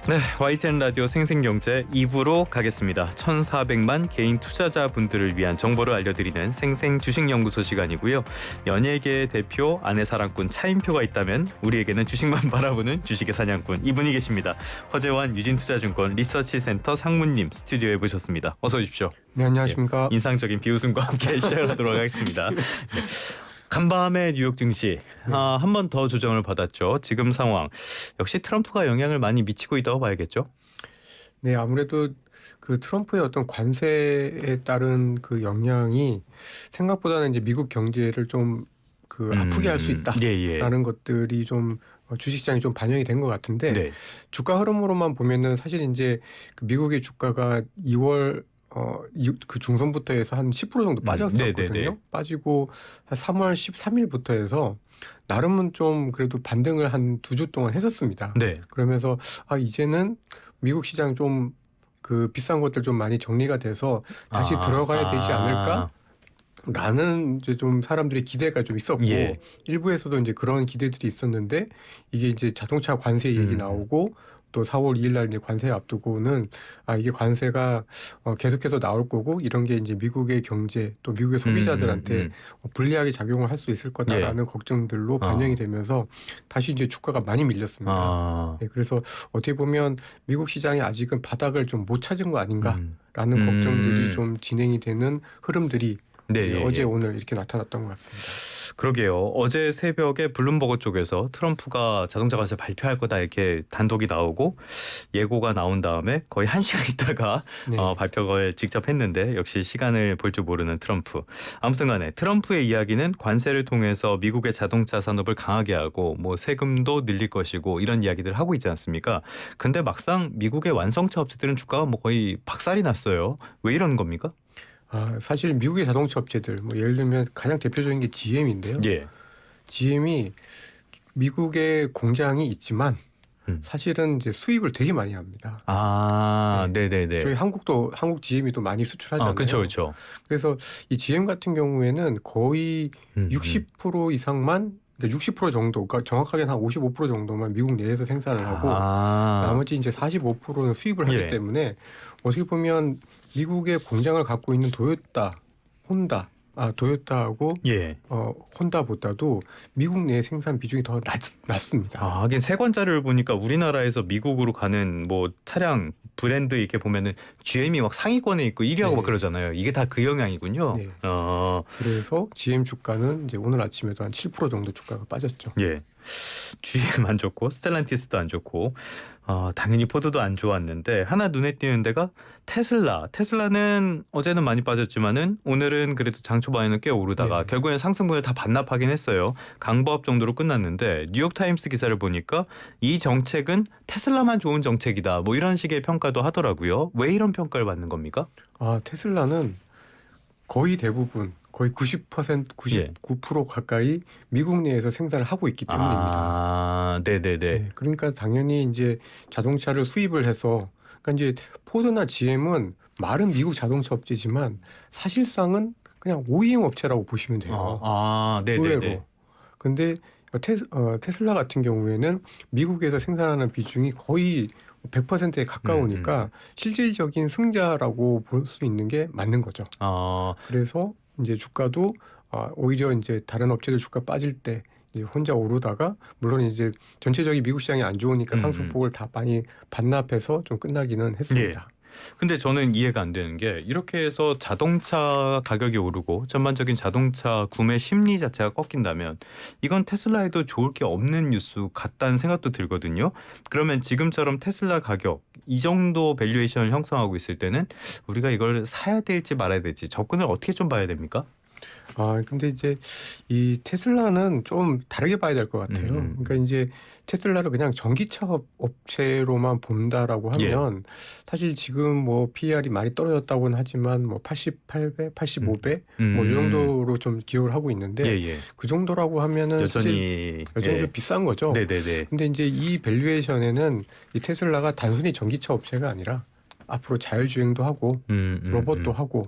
네, YTN 라디오 생생경제 2부로 가겠습니다. 1,400만 개인 투자자분들을 위한 정보를 알려드리는 생생주식연구소 시간이고요. 연예계의 대표 아내사랑꾼 차인표가 있다면 우리에게는 주식만 바라보는 주식의 사냥꾼 이분이 계십니다. 허재환 유진투자증권 리서치센터 상무님 스튜디오에 모셨습니다. 어서 오십시오. 네, 안녕하십니까. 네, 인상적인 비웃음과 함께 시작하도록 하겠습니다. 네. 간밤의 뉴욕 증시 한 번 더 조정을 받았죠. 지금 상황 역시 트럼프가 영향을 많이 미치고 있다고 봐야겠죠. 네, 아무래도 그 트럼프의 어떤 관세에 따른 그 영향이 생각보다는 이제 미국 경제를 좀 그 아프게 할 수 있다라는 것들이 좀 주식시장이 좀 반영이 된 것 같은데 네. 주가 흐름으로만 보면은 사실 이제 그 미국의 주가가 2월 그 중순부터 해서 한 10% 정도 빠졌었거든요. 네네네. 빠지고 한 3월 13일부터 해서 나름은 좀 그래도 반등을 한 2주 동안 했었습니다. 네. 그러면서 이제는 미국 시장 좀 그 비싼 것들 좀 많이 정리가 돼서 다시 들어가야 되지 않을까? 라는 이제 좀 사람들의 기대가 좀 있었고 일부에서도 이제 그런 기대들이 있었는데 이게 이제 자동차 관세 얘기 나오고 또 4월 2일 날 이제 관세 앞두고는 이게 관세가 계속해서 나올 거고 이런 게 이제 미국의 경제 또 미국의 소비자들한테 불리하게 작용을 할 수 있을 거다라는 걱정들로 반영이 되면서 다시 이제 주가가 많이 밀렸습니다. 네, 그래서 어떻게 보면 미국 시장이 아직은 바닥을 좀 못 찾은 거 아닌가라는 걱정들이 좀 진행이 되는 흐름들이 어제 오늘 이렇게 나타났던 것 같습니다. 그러게요. 어제 새벽에 블룸버그 쪽에서 트럼프가 자동차 관세 발표할 거다 이렇게 단독이 나오고 예고가 나온 다음에 거의 1시간 있다가 발표를 직접 했는데 역시 시간을 볼 줄 모르는 트럼프. 아무튼 간에 트럼프의 이야기는 관세를 통해서 미국의 자동차 산업을 강하게 하고 뭐 세금도 늘릴 것이고 이런 이야기들을 하고 있지 않습니까? 근데 막상 미국의 완성차 업체들은 주가가 뭐 거의 박살이 났어요. 왜 이러는 겁니까? 사실 미국의 자동차 업체들 뭐 예를 들면 가장 대표적인 게 GM인데요. GM이 미국의 공장이 있지만 사실은 이제 수입을 되게 많이 합니다. 네네네. 저희 한국 GM이 또 많이 수출하잖아요. 그렇죠. 그래서 이 GM 같은 경우에는 거의 60% 이상만 그러니까 60% 정도, 그러니까 정확하게는 한 55% 정도만 미국 내에서 생산을 하고 나머지 이제 45%는 수입을 하기 때문에 어떻게 보면 미국의 공장을 갖고 있는 도요타하고 혼다보다도 미국 내 생산 비중이 더 낮습니다. 하긴 세관자를 보니까 우리나라에서 미국으로 가는 뭐 차량 브랜드 이렇게 보면은 GM이 막 상위권에 있고 1위하고 막 그러잖아요. 이게 다 그 영향이군요. 그래서 GM 주가는 이제 오늘 아침에도 한 7% 정도 주가가 빠졌죠. GM 안 좋고 스텔란티스도 안 좋고 당연히 포드도 안 좋았는데 하나 눈에 띄는 데가 테슬라는 어제는 많이 빠졌지만은 오늘은 그래도 장 초반에는 꽤 오르다가 결국엔 상승분을 다 반납하긴 했어요. 강보합 정도로 끝났는데 뉴욕타임스 기사를 보니까 이 정책은 테슬라만 좋은 정책이다 뭐 이런 식의 평가도 하더라고요. 왜 이런 평가를 받는 겁니까? 테슬라는 거의 대부분 거의 90%, 99% 가까이 미국 내에서 생산을 하고 있기 때문입니다. 네네네. 그러니까 당연히 이제 자동차를 수입을 해서 그러니까 이제 포드나 GM은 말은 미국 자동차 업체지만 사실상은 그냥 OEM 업체라고 보시면 돼요. 의외로. 근데 테슬라 같은 경우에는 미국에서 생산하는 비중이 거의 100%에 가까우니까 실질적인 승자라고 볼 수 있는 게 맞는 거죠. 그래서 이제 주가도 오히려 이제 다른 업체들 주가 빠질 때 이제 혼자 오르다가 물론 이제 전체적인 미국 시장이 안 좋으니까 상승폭을 다 많이 반납해서 좀 끝나기는 했습니다. 근데 저는 이해가 안 되는 게 이렇게 해서 자동차 가격이 오르고 전반적인 자동차 구매 심리 자체가 꺾인다면 이건 테슬라에도 좋을 게 없는 뉴스 같다는 생각도 들거든요. 그러면 지금처럼 테슬라 가격 이 정도 밸류에이션을 형성하고 있을 때는 우리가 이걸 사야 될지 말아야 될지 접근을 어떻게 좀 봐야 됩니까? 근데 이제 이 테슬라는 좀 다르게 봐야 될 것 같아요. 그러니까 이제 테슬라를 그냥 전기차 업체로만 본다라고 하면 사실 지금 뭐 PER이 많이 떨어졌다고는 하지만 뭐 88배, 85배 뭐 이 정도로 좀 기여를 하고 있는데 그 정도라고 하면은 여전히 좀 비싼 거죠. 근데 이제 이 밸류에이션에는 이 테슬라가 단순히 전기차 업체가 아니라 앞으로 자율주행도 하고 로봇도 하고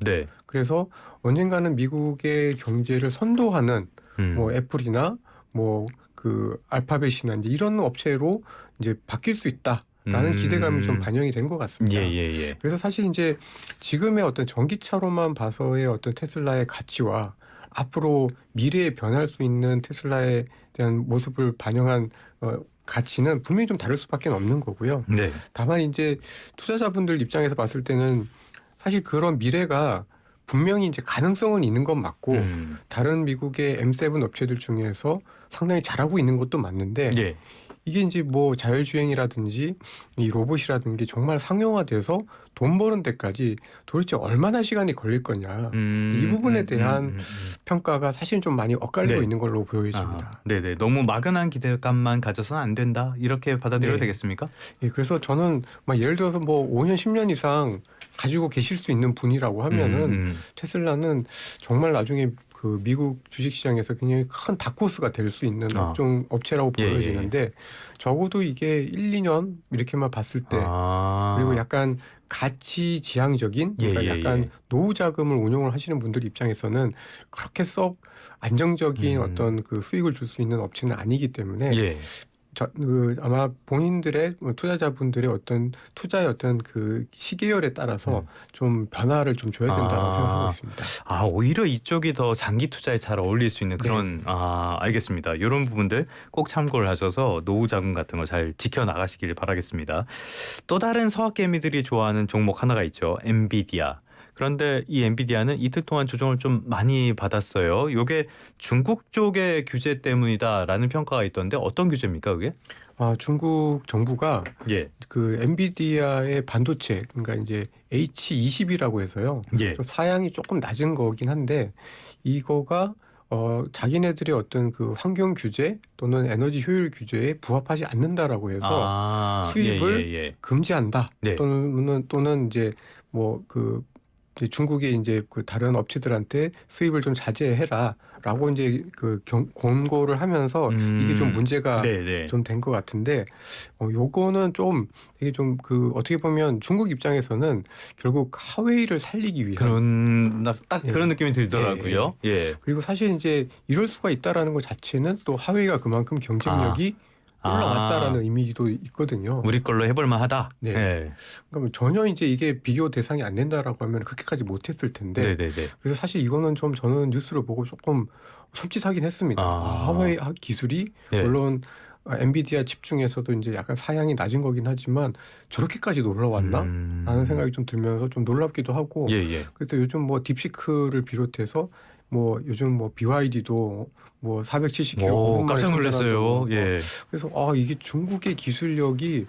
그래서 언젠가는 미국의 경제를 선도하는 뭐 애플이나 뭐 그 알파벳이나 이제 이런 업체로 이제 바뀔 수 있다. 라는 기대감이 좀 반영이 된 것 같습니다. 예. 그래서 사실 이제 지금의 어떤 전기차로만 봐서의 어떤 테슬라의 가치와 앞으로 미래에 변할 수 있는 테슬라에 대한 모습을 반영한 가치는 분명히 좀 다를 수밖에 없는 거고요. 네. 다만 이제 투자자분들 입장에서 봤을 때는 사실 그런 미래가 분명히 이제 가능성은 있는 건 맞고 다른 미국의 M7 업체들 중에서 상당히 잘하고 있는 것도 맞는데 예. 이게 이제 뭐 자율주행이라든지 이 로봇이라든지 정말 상용화돼서 돈 버는 데까지 도대체 얼마나 시간이 걸릴 거냐. 이 부분에 대한 평가가 사실 좀 많이 엇갈리고 네. 있는 걸로 보여집니다. 네네. 너무 막연한 기대감만 가져서는 안 된다. 이렇게 받아들여도 네. 되겠습니까? 예, 그래서 저는 막 예를 들어서 뭐 5년, 10년 이상 가지고 계실 수 있는 분이라고 하면은 테슬라는 정말 나중에 그 미국 주식시장에서 굉장히 큰 다크호스가 될 수 있는 업체라고 보여지는데 적어도 이게 1, 2년 이렇게만 봤을 때 그리고 약간 가치 지향적인 그러니까 약간 노후 자금을 운용을 하시는 분들 입장에서는 그렇게 썩 안정적인 어떤 그 수익을 줄 수 있는 업체는 아니기 때문에 아마 본인들의 투자자분들의 어떤 투자의 어떤 그 시계열에 따라서 좀 변화를 좀 줘야 된다고 생각하고 있습니다. 오히려 이쪽이 더 장기 투자에 잘 어울릴 수 있는 그런 알겠습니다. 이런 부분들 꼭 참고를 하셔서 노후 자금 같은 거 잘 지켜 나가시길 바라겠습니다. 또 다른 서학개미들이 좋아하는 종목 하나가 있죠. 엔비디아. 그런데 이 엔비디아는 이틀 동안 조정을 좀 많이 받았어요. 이게 중국 쪽의 규제 때문이다라는 평가가 있던데 어떤 규제입니까, 그게? 중국 정부가 그 엔비디아의 반도체, 그러니까 이제 H20이라고 해서요. 좀 사양이 조금 낮은 거긴 한데 이거가 자기네들의 어떤 그 환경 규제 또는 에너지 효율 규제에 부합하지 않는다라고 해서 수입을 금지한다. 또는 이제 뭐 그 중국의 이제 그 다른 업체들한테 수입을 좀 자제해라라고 이제 그 권고를 하면서 이게 좀 문제가 좀 된 것 같은데 요거는 좀 이게 좀 그 어떻게 보면 중국 입장에서는 결국 하웨이를 살리기 위한 그런 느낌이 들더라고요. 그리고 사실 이제 이럴 수가 있다라는 것 자체는 또 하웨이가 그만큼 경쟁력이 올라왔다라는 의미도 있거든요. 우리 걸로 해볼만 하다. 그러니까 전혀 이제 이게 비교 대상이 안 된다라고 하면 그렇게까지 못했을 텐데. 그래서 사실 이거는 좀 저는 뉴스를 보고 조금 섬찟하긴 했습니다. 하웨이 기술이 물론 엔비디아 칩 중에서도 이제 약간 사양이 낮은 거긴 하지만 저렇게까지도 올라왔나? 라는 생각이 좀 들면서 좀 놀랍기도 하고. 그래도 요즘 뭐 딥시크를 비롯해서 뭐 요즘 뭐 BYD도 뭐 470km 깜짝 놀랐어요. 그래서 이게 중국의 기술력이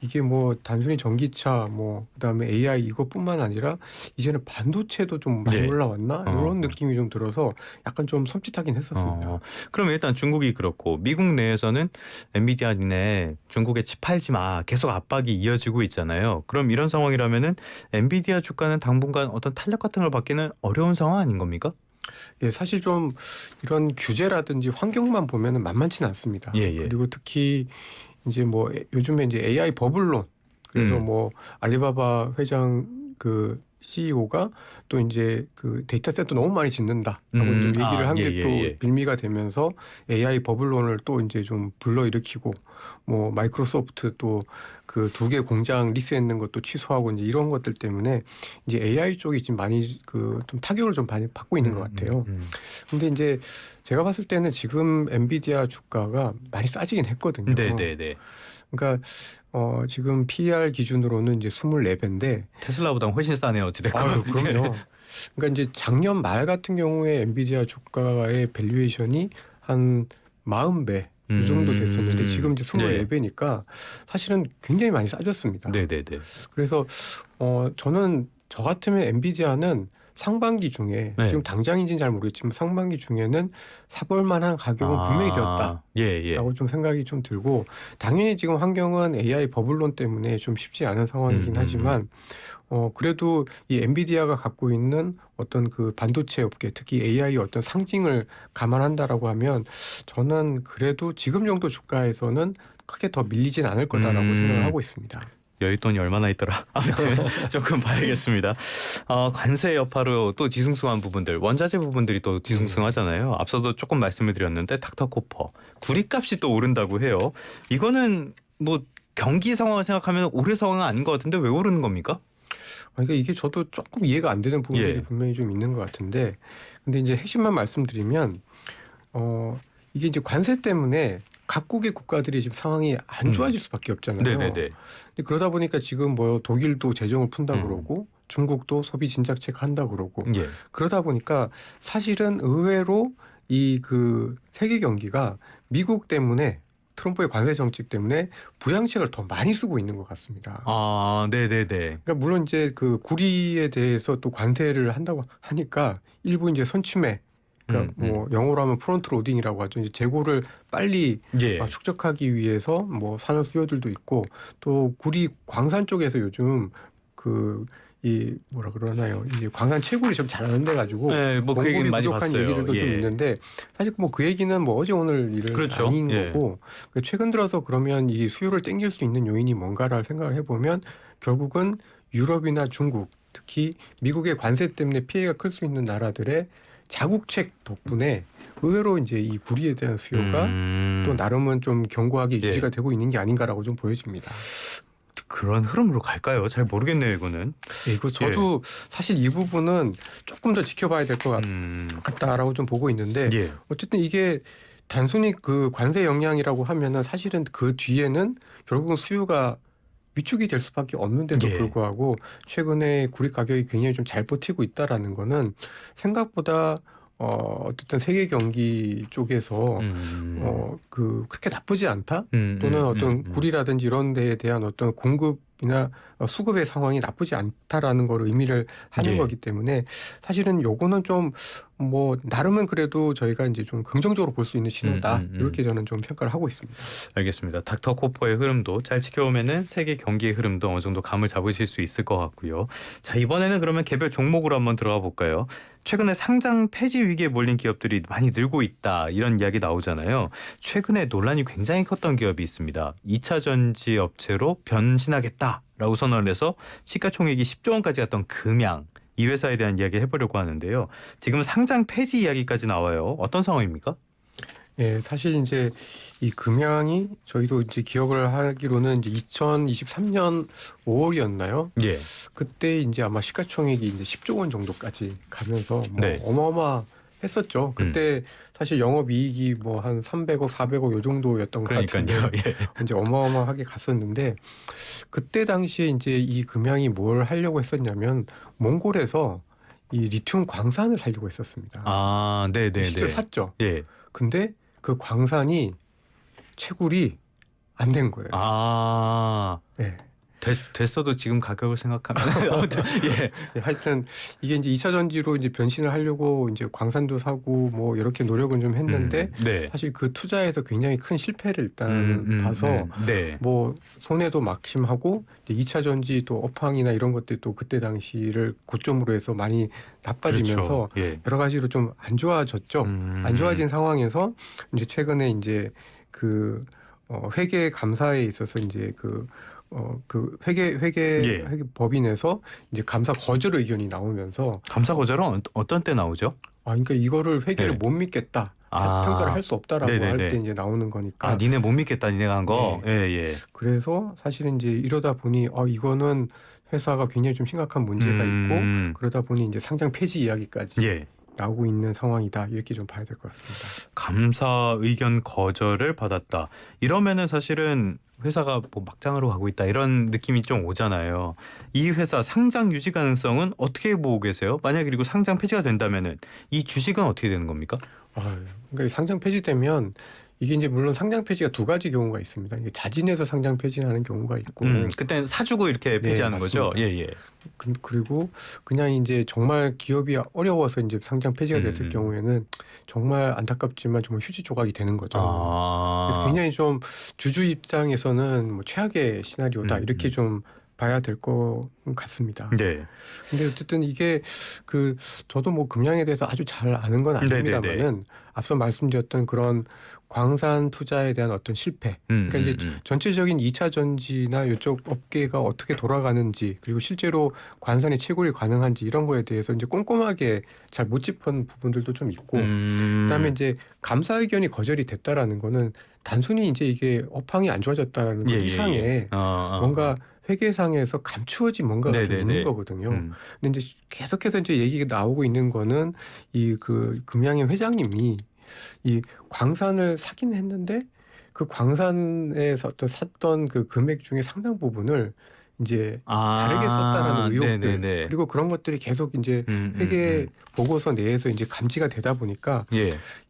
이게 뭐 단순히 전기차 뭐 그다음에 AI 이것뿐만 아니라 이제는 반도체도 좀 많이 올라왔나 이런 느낌이 좀 들어서 약간 좀 섬찟하긴 했었습니다. 그럼 일단 중국이 그렇고 미국 내에서는 엔비디아 니네 중국에 칩 팔지 마 계속 압박이 이어지고 있잖아요. 그럼 이런 상황이라면은 엔비디아 주가는 당분간 어떤 탄력 같은 걸 받기는 어려운 상황 아닌 겁니까? 사실 좀 이런 규제라든지 환경만 보면은 만만치는 않습니다. 그리고 특히 이제 뭐 요즘에 이제 AI 버블론 그래서 뭐 알리바바 회장 그 CEO가 또 이제 그 데이터 센터 너무 많이 짓는다라고 이제 얘기를 한 게 또 빌미가 되면서 AI 버블론을 또 이제 좀 불러일으키고 뭐 마이크로소프트 또 그 2개 공장 리스했는 것도 취소하고 이제 이런 것들 때문에 이제 AI 쪽이 지금 많이 그 좀 타격을 좀 많이 받고 있는 것 같아요. 근데 이제 제가 봤을 때는 지금 엔비디아 주가가 많이 싸지긴 했거든요. 그러니까 지금 PER 기준으로는 이제 24배인데 테슬라보다 훨씬 싸네요. 어찌됐건. 그럼요. 그러니까 이제 작년 말 같은 경우에 엔비디아 주가의 밸류에이션이 한 40배 이 정도 됐었는데 지금 이제 24배니까 사실은 굉장히 많이 싸졌습니다. 그래서 저는 저 같으면 엔비디아는 상반기 중에 지금 당장인지는 잘 모르겠지만 상반기 중에는 사볼 만한 가격은 분명히 되었다라고 좀 생각이 좀 들고 당연히 지금 환경은 AI 버블론 때문에 좀 쉽지 않은 상황이긴 하지만 그래도 이 엔비디아가 갖고 있는 어떤 그 반도체 업계 특히 AI 어떤 상징을 감안한다라고 하면 저는 그래도 지금 정도 주가에서는 크게 더 밀리진 않을 거다라고 생각을 하고 있습니다. 여윳돈이 얼마나 있더라. 아무튼 조금 봐야겠습니다. 관세 여파로 또 뒤숭숭한 부분들, 원자재 부분들이 또 뒤숭숭하잖아요. 앞서도 조금 말씀을 드렸는데 닥터코퍼, 구리값이 또 오른다고 해요. 이거는 뭐 경기 상황을 생각하면 올해 상황은 아닌 것 같은데 왜 오르는 겁니까? 그러니까 이게 저도 조금 이해가 안 되는 부분들이 예. 분명히 좀 있는 것 같은데, 근데 이제 핵심만 말씀드리면 이게 이제 관세 때문에 각국의 국가들이 지금 상황이 안 좋아질 수밖에 없잖아요. 네네네. 근데 그러다 보니까 지금 뭐 독일도 재정을 푼다 그러고 중국도 소비 진작책 한다 그러고 예. 그러다 보니까 사실은 의외로 이 그 세계 경기가 미국 때문에 트럼프의 관세 정책 때문에 부양책을 더 많이 쓰고 있는 것 같습니다. 아, 네네네. 그러니까 물론 이제 그 구리에 대해서 또 관세를 한다고 하니까 일부 이제 선취매, 그러니까 뭐 영어로 하면 프론트 로딩이라고 하죠. 이제 재고를 빨리 예. 축적하기 위해서 뭐 산업 수요들도 있고 또 구리 광산 쪽에서 요즘 그 이 뭐라 그러나요? 이제 광산 채굴이 좀 잘 안 돼 가지고 네, 뭐 그 공급이 얘기는 많이 부족한 봤어요. 얘기들도 좀 예. 있는데 사실 뭐 그 얘기는 뭐 어제 오늘 일은 그렇죠. 아닌 예. 거고 최근 들어서 그러면 이 수요를 땡길 수 있는 요인이 뭔가를 생각을 해보면 결국은 유럽이나 중국 특히 미국의 관세 때문에 피해가 클 수 있는 나라들의 자국책 덕분에 의외로 이제 이 구리에 대한 수요가 또 나름은 좀 견고하게 예. 유지가 되고 있는 게 아닌가라고 좀 보여집니다. 그런 흐름으로 갈까요? 잘 모르겠네요, 이거는. 이거 저도 사실 이 부분은 조금 더 지켜봐야 될 것 같다라고 좀 보고 있는데 예. 어쨌든 이게 단순히 그 관세 영향이라고 하면은 사실은 그 뒤에는 결국은 수요가 위축이 될 수밖에 없는데도 예. 불구하고 최근에 구리 가격이 굉장히 좀 잘 버티고 있다라는 거는 생각보다 어쨌든 세계 경기 쪽에서 그렇게 나쁘지 않다 또는 어떤 구리라든지 이런 데에 대한 어떤 공급이나 수급의 상황이 나쁘지 않다라는 걸 의미를 하는 예. 거기 때문에 사실은 요거는 좀 뭐 나름은 그래도 저희가 이제 좀 긍정적으로 볼 수 있는 신호다 이렇게 저는 좀 평가를 하고 있습니다. 알겠습니다. 닥터 코퍼의 흐름도 잘 지켜오면은 세계 경기의 흐름도 어느 정도 감을 잡으실 수 있을 것 같고요. 자, 이번에는 그러면 개별 종목으로 한번 들어가 볼까요? 최근에 상장 폐지 위기에 몰린 기업들이 많이 늘고 있다 이런 이야기 나오잖아요. 최근에 논란이 굉장히 컸던 기업이 있습니다. 2차 전지 업체로 변신하겠다라고 선언을 해서 시가총액이 10조 원까지 갔던 금양. 이 회사에 대한 이야기 해보려고 하는데요. 지금 상장 폐지 이야기까지 나와요. 어떤 상황입니까? 예, 사실 이제 이 금양이 저희도 이제 기억을 하기로는 이제 2023년 5월이었나요? 예. 그때 이제 아마 시가총액이 이제 10조 원 정도까지 가면서 뭐 네. 어마어마했었죠. 그때 사실 영업이익이 뭐 한 300억, 400억 요 정도였던 것 같은데 그러니까요. 예. 이제 어마어마하게 갔었는데 그때 당시에 이제 이 금양이 뭘 하려고 했었냐면 몽골에서 이 리튬 광산을 살려고 했었습니다. 아, 네네네. 실제로 샀죠. 예. 근데 그 광산이 채굴이 안 된 거예요. 아, 네. 됐어도 지금 가격을 생각하면 아무튼 예. 하여튼 이게 이제 2차 전지로 이제 변신을 하려고 이제 광산도 사고 뭐 이렇게 노력은 좀 했는데 네. 사실 그 투자에서 굉장히 큰 실패를 일단 봐서 네. 뭐 손해도 막심하고 2차 전지 또 업황이나 이런 것들이 또 그때 당시를 고점으로 해서 많이 나빠지면서 그렇죠. 예. 여러 가지로 좀 안 좋아졌죠. 안 좋아진 상황에서 이제 최근에 이제 그 회계 감사에 있어서 이제 그 회계 법인에서 이제 감사 거절 의견이 나오면서 감사 거절은 어떤 때 나오죠? 그러니까 이거를 회계를 네. 못 믿겠다. 아. 평가를 할 수 없다라고 네네네. 할 때 이제 나오는 거니까. 니네 못 믿겠다, 니네가 한 거. 예, 예. 그래서 사실은 이제 이러다 보니 이거는 회사가 굉장히 좀 심각한 문제가 있고 그러다 보니 이제 상장 폐지 이야기까지 예. 나오고 있는 상황이다. 이렇게 좀 봐야 될 것 같습니다. 감사 의견 거절을 받았다. 이러면은 사실은 회사가 뭐 막장으로 가고 있다 이런 느낌이 좀 오잖아요. 이 회사 상장 유지 가능성은 어떻게 보고 계세요? 만약 그리고 상장 폐지가 된다면은 이 주식은 어떻게 되는 겁니까? 그러니까 상장 폐지되면 이게 이제 물론 상장 폐지가 두 가지 경우가 있습니다. 이게 자진해서 상장 폐지하는 경우가 있고, 그때는 사주고 이렇게 폐지하는 거죠. 맞습니다. 예, 예. 그리고 그냥 이제 정말 기업이 어려워서 이제 상장 폐지가 됐을 경우에는 정말 안타깝지만 정말 휴지 조각이 되는 거죠. 그래서 굉장히 좀 주주 입장에서는 뭐 최악의 시나리오다 이렇게 좀 봐야 될 것 같습니다. 네. 근데 어쨌든 이게 저도 뭐 금양에 대해서 아주 잘 아는 건 아닙니다만은 앞서 말씀드렸던 그런 광산 투자에 대한 어떤 실패, 그러니까 이제 전체적인 2차 전지나 이쪽 업계가 어떻게 돌아가는지, 그리고 실제로 관산의 채굴이 가능한지 이런 거에 대해서 이제 꼼꼼하게 잘 못 짚은 부분들도 좀 있고, 그다음에 이제 감사 의견이 거절이 됐다라는 거는 단순히 이제 이게 업황이 안 좋아졌다라는 것 이상에 뭔가 회계상에서 감추어진 뭔가가 좀 있는 거거든요. 근데 이제 계속해서 이제 얘기가 나오고 있는 거는 이 금양의 회장님이 이 광산을 사긴 했는데 그 광산에서 샀던 그 금액 중에 상당 부분을 이제 다르게 썼다라는 의혹들, 그리고 그런 것들이 계속 이제 회계 보고서 내에서 이제 감지가 되다 보니까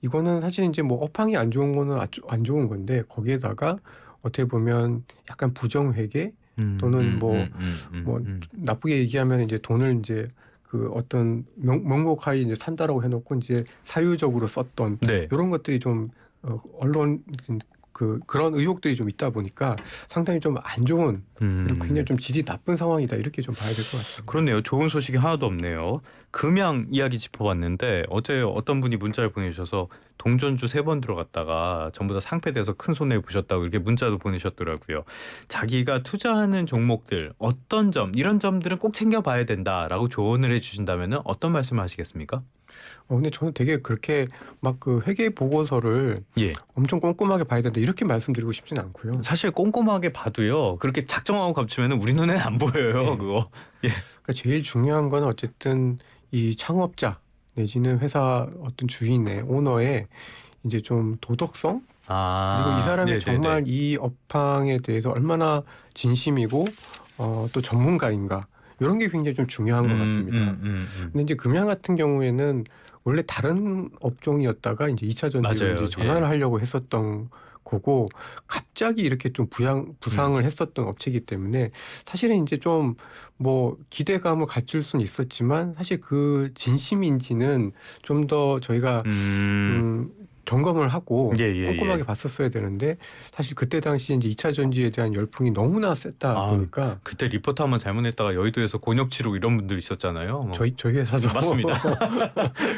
이거는 사실 이제 뭐 업황이 안 좋은 거는 안 좋은 건데, 거기에다가 어떻게 보면 약간 부정회계 또는 뭐 나쁘게 얘기하면 이제 돈을 이제 어떤 명목하에 이제 산다라고 해놓고 이제 사유적으로 썼던 이런 것들이 좀 언론 그런 의혹들이 좀 있다 보니까 상당히 좀 안 좋은, 그리고 굉장히 좀 질이 나쁜 상황이다, 이렇게 좀 봐야 될 것 같습니다. 그렇네요. 좋은 소식이 하나도 없네요. 금양 이야기 짚어봤는데 어제 어떤 분이 문자를 보내주셔서 동전주 3번 들어갔다가 전부 다 상패돼서 큰 손해를 보셨다고 이렇게 문자도 보내셨더라고요. 자기가 투자하는 종목들 어떤 점, 이런 점들은 꼭 챙겨봐야 된다라고 조언을 해주신다면 어떤 말씀을 하시겠습니까? 근데 저는 되게 그렇게 막 회계 보고서를 엄청 꼼꼼하게 봐야 된다, 이렇게 말씀드리고 싶지는 않고요. 사실 꼼꼼하게 봐도요, 그렇게 작정하고 감추면 우리 눈에는 안 보여요. 그거. 그러니까 제일 중요한 건 어쨌든 이 창업자 내지는 회사 어떤 주인의 오너의 이제 좀 도덕성, 그리고 이 사람이 정말 이 업황에 대해서 얼마나 진심이고 또 전문가인가, 이런 게 굉장히 좀 중요한 것 같습니다. 근데 이제 금양 같은 경우에는 원래 다른 업종이었다가 이제 2차 전지로 이제 전환을 하려고 했었던 거고, 갑자기 이렇게 좀 부상을 했었던 업체이기 때문에 사실은 이제 좀 뭐 기대감을 갖출 수는 있었지만, 사실 그 진심인지는 좀 더 저희가 점검을 하고 꼼꼼하게 봤었어야 되는데, 사실 그때 당시 이제 2차 전지에 대한 열풍이 너무나 셌다 보니까 그때 리포터 한번 잘못했다가 여의도에서 곤욕 치르고 이런 분들 있었잖아요. 저희 회사도 맞습니다.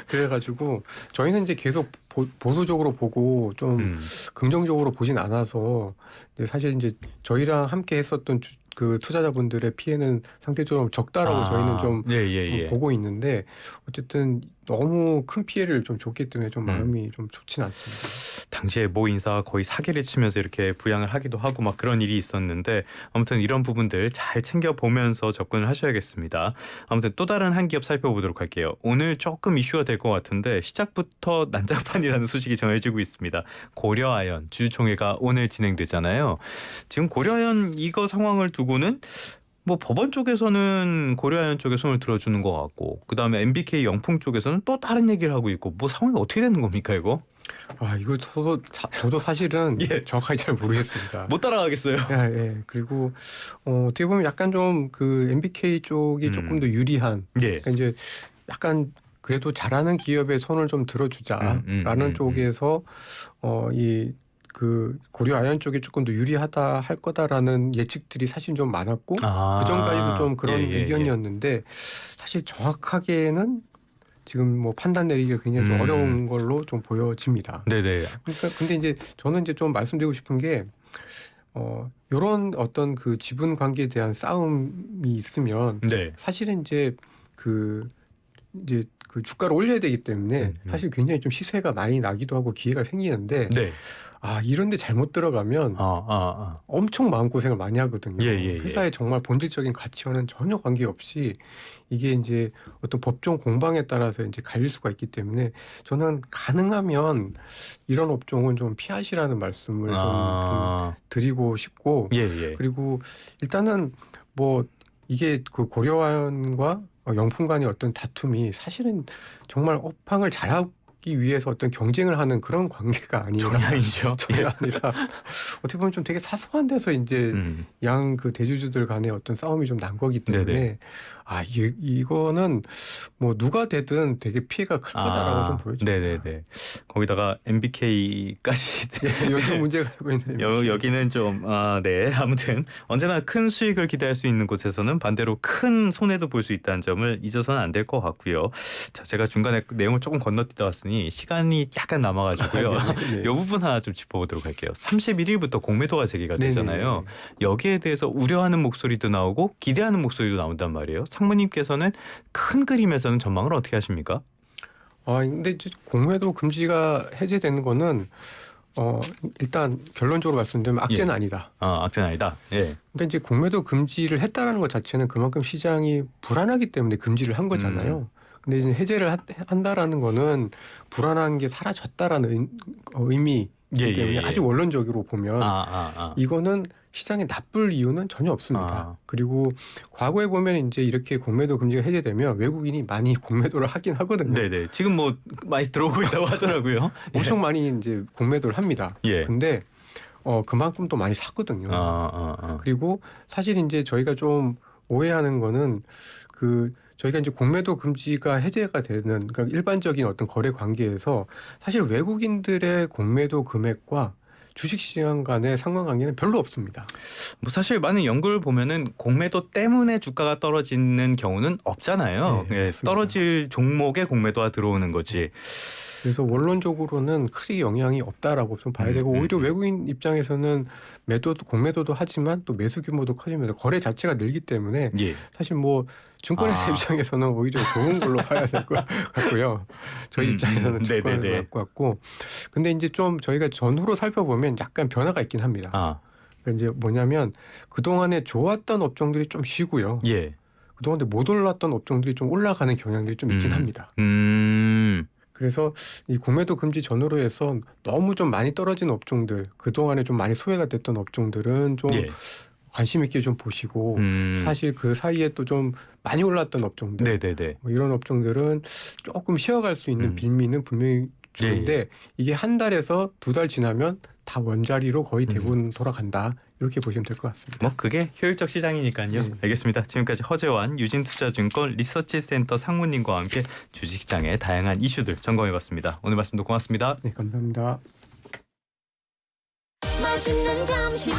그래가지고 저희는 이제 계속 보수적으로 보고 좀 긍정적으로 보진 않아서, 사실 이제 저희랑 함께 했었던 그 투자자분들의 피해는 상대적으로 적다라고 저희는 좀 보고 있는데, 어쨌든 너무 큰 피해를 좀 줬기 때문에 좀 마음이 좀 좋지는 않습니다. 당시에 모 인사가 거의 사기를 치면서 이렇게 부양을 하기도 하고 막 그런 일이 있었는데, 아무튼 이런 부분들 잘 챙겨보면서 접근을 하셔야겠습니다. 아무튼 또 다른 한 기업 살펴보도록 할게요. 오늘 조금 이슈가 될 것 같은데 시작부터 난장판이라는 소식이 전해지고 있습니다. 고려아연 주주총회가 오늘 진행되잖아요. 지금 고려아연 이거 상황을 두고는 뭐 법원 쪽에서는 고려아연 쪽에 손을 들어주는 것 같고, 그다음에 MBK 영풍 쪽에서는 또 다른 얘기를 하고 있고, 뭐 상황이 어떻게 되는 겁니까 이거? 이거 저도 사실은 정확하게 잘 모르겠습니다. 못 따라가겠어요. 그리고 어떻게 보면 약간 좀 그 MBK 쪽이 조금 더 유리한, 그러니까 이제 약간 그래도 잘하는 기업에 손을 좀 들어주자라는 쪽에서 그 고려아연 쪽이 조금 더 유리하다 할 거다라는 예측들이 사실 좀 많았고, 그 전까지도 좀 그런 의견이었는데, 사실 정확하게는 지금 뭐 판단 내리기가 굉장히 좀 어려운 걸로 좀 보여집니다. 그러니까 근데 이제 저는 이제 좀 말씀드리고 싶은 게, 요런 어떤 그 지분 관계에 대한 싸움이 있으면 사실은 이제 그 주가를 올려야 되기 때문에 사실 굉장히 좀 시세가 많이 나기도 하고 기회가 생기는데, 이런데 잘못 들어가면 엄청 마음고생을 많이 하거든요. 회사의 정말 본질적인 가치와는 전혀 관계없이 이게 이제 어떤 법정 공방에 따라서 이제 갈릴 수가 있기 때문에, 저는 가능하면 이런 업종은 좀 피하시라는 말씀을 좀 드리고 싶고, 그리고 일단은 뭐 이게 그 고려아연과 영풍 간의 어떤 다툼이 사실은 정말 업황을 잘하고 하기 위해서 어떤 경쟁을 하는 그런 관계가 아니라 전혀 아니죠. 전혀 아니라 어떻게 보면 좀 되게 사소한 데서 이제 양 그 대주주들 간의 어떤 싸움이 좀 난 거기 때문에 네네. 이거는 뭐 누가 되든 되게 피해가 클 거다라고 좀 보여집니다. 네네네. 거기다가 MBK까지 요즘 문제가 되고 있는 여기는 좀 네. 아무튼 언제나 큰 수익을 기대할 수 있는 곳에서는 반대로 큰 손해도 볼 수 있다는 점을 잊어서는 안 될 것 같고요. 자, 제가 중간에 내용을 조금 건너뛰다 왔으니 시간이 약간 남아가지고요. 이 부분 하나 좀 짚어보도록 할게요. 31일부터 공매도가 재개가 되잖아요. 여기에 대해서 우려하는 목소리도 나오고 기대하는 목소리도 나온단 말이에요. 상무님께서는 큰 그림에서는 전망을 어떻게 하십니까? 근데 이제 공매도 금지가 해제되는 거는 일단 결론적으로 말씀드리면 악재는 아니다. 악재는 아니다. 예. 그러니까 이제 공매도 금지를 했다라는 것 자체는 그만큼 시장이 불안하기 때문에 금지를 한 거잖아요. 근데 이제 해제를 한다라는 거는 불안한 게 사라졌다라는 의미이기 때문에 아주 원론적으로 보면 이거는 시장에 나쁠 이유는 전혀 없습니다. 그리고 과거에 보면 이제 이렇게 공매도 금지가 해제되면 외국인이 많이 공매도를 하긴 하거든요. 네네. 지금 뭐 많이 들어오고 있다고 하더라고요. 엄청 많이 이제 공매도를 합니다. 근데 그만큼 또 많이 샀거든요. 그리고 사실 이제 저희가 좀 오해하는 거는 저희가 이제 공매도 금지가 해제가 되는 그러니까 일반적인 어떤 거래 관계에서 사실 외국인들의 공매도 금액과 주식시장 간의 상관관계는 별로 없습니다. 뭐 사실 많은 연구를 보면은 공매도 때문에 주가가 떨어지는 경우는 없잖아요. 떨어질 종목에 공매도가 들어오는 거지. 그래서 원론적으로는 크게 영향이 없다라고 좀 봐야 되고 오히려 외국인 입장에서는 공매도도 하지만 또 매수 규모도 커지면서 거래 자체가 늘기 때문에 사실 뭐 증권회사 입장에서는 오히려 좋은 걸로 봐야 될 것 같고요. 저희 입장에서는 증권회사 같고 근데 이제 좀 저희가 전후로 살펴보면 약간 변화가 있긴 합니다. 그러니까 이제 뭐냐면 그동안에 좋았던 업종들이 좀 쉬고요. 그동안에 못 올랐던 업종들이 좀 올라가는 경향들이 좀 있긴 합니다. 그래서 이 공매도 금지 전후로 해서 너무 좀 많이 떨어진 업종들, 그동안에 좀 많이 소외가 됐던 업종들은 좀 관심 있게 좀 보시고 사실 그 사이에 또 좀 많이 올랐던 업종들 뭐 이런 업종들은 조금 쉬어갈 수 있는 빌미는 분명히 주는데 이게 한 달에서 두 달 지나면 다 원자리로 거의 대부분 돌아간다. 이렇게 보시면 될 것 같습니다. 뭐 그게 효율적 시장이니까요. 알겠습니다. 지금까지 허재환 유진투자증권 리서치센터 상무님과 함께 주식시장의 다양한 이슈들 점검해봤습니다. 오늘 말씀도 고맙습니다. 네, 감사합니다. 맛있는 점심